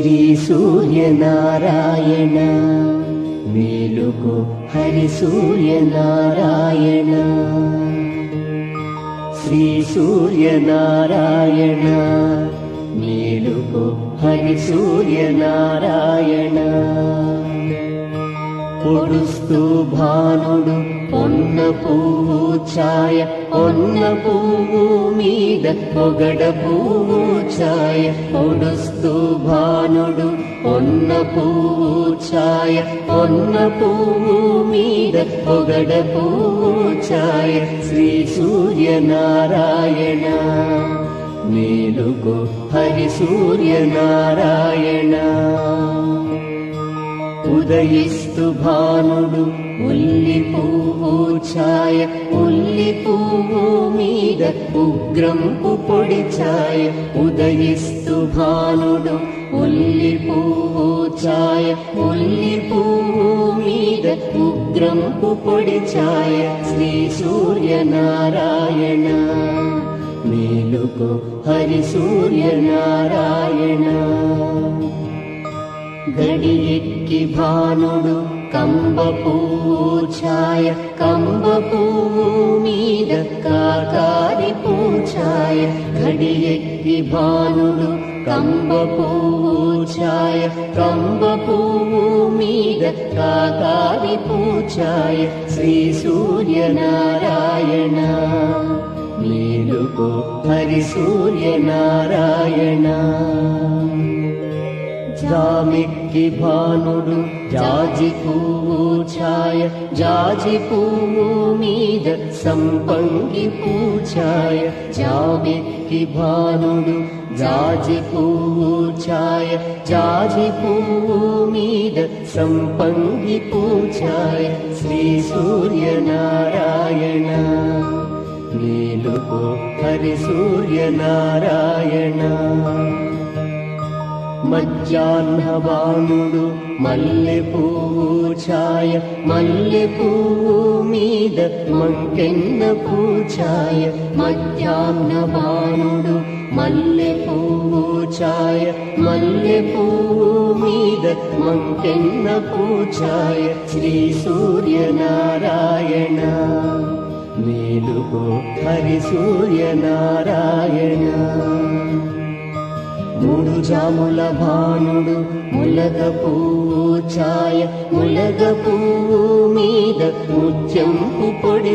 శ్రీ సూర్యనారాయణ మేలుకో హరి సూర్యనారాయణ శ్రీ సూర్యనారాయణ మేలుకో హరి సూర్యనారాయణ పొడుస్తూ భానుడు పొన్న పువ్వు ఛాయ పొన్న పువ్వు మీద పొగడ పువ్వు ఛాయ పొడుస్తూ భానుడు పొన్న పువ్వు ఛాయ పొన్న పువ్వు మీద పొగడ పువ్వు ఛాయ శ్రీ సూర్యనారాయణ మేలుకో హరి సూర్యనారాయణ ఉదయిస్తు భానుడు ఉల్లి పువ్వు ఛాయ ఉల్లి పువ్వు మీద ఉగ్రంపు పొడి ఛాయ ఉదయిస్తు భానుడు ఉల్లి పువ్వు ఛాయ ఉల్లి పువ్వు మీద ఉగ్రంపు పొడి ఛాయ శ్రీ సూర్యనారాయణ మేలుకో హరి సూర్యనారాయణ గడియెక్కి భానుడు కంబ పువ్వు ఛాయ కంబ పువ్వు మీద కాకారి పూఛాయ గడియెక్కి భానుడు కంబ పువ్వు ఛాయ కంబ పువ్వు మీద కాకారి పూఛాయ శ్రీ సూర్యనారాయణ మేలుకో హరి సూర్యనారాయణ జామెక్కి భానుడు జాజి పువ్వు ఛాయ జాజి పువ్వు మీద సంపంగి పూఛాయ జామెక్కి భానుడు జాజి పువ్వు ఛాయ జాజి పువ్వు మీద సంపంగి పూఛాయ శ్రీ సూర్యనారాయణ మేలుకో హరి సూర్యనారాయణ మధ్యాహ్న భానుడు మల్లె పువ్వు ఛాయ మల్లె పువ్వు మీద మంకెన్న పూఛాయ మధ్యాహ్న భానుడు మల్లె పువ్వు ఛాయ మల్లె పువ్వు మీద మంకెన్న పూఛాయ శ్రీ సూర్యనారాయణ మేలుకో హరి సూర్యనారాయణ మూడు జాముల భానుడు ములగ పువ్వు ఛాయ ములగ పువ్వు మీద ముత్యంపు పొడి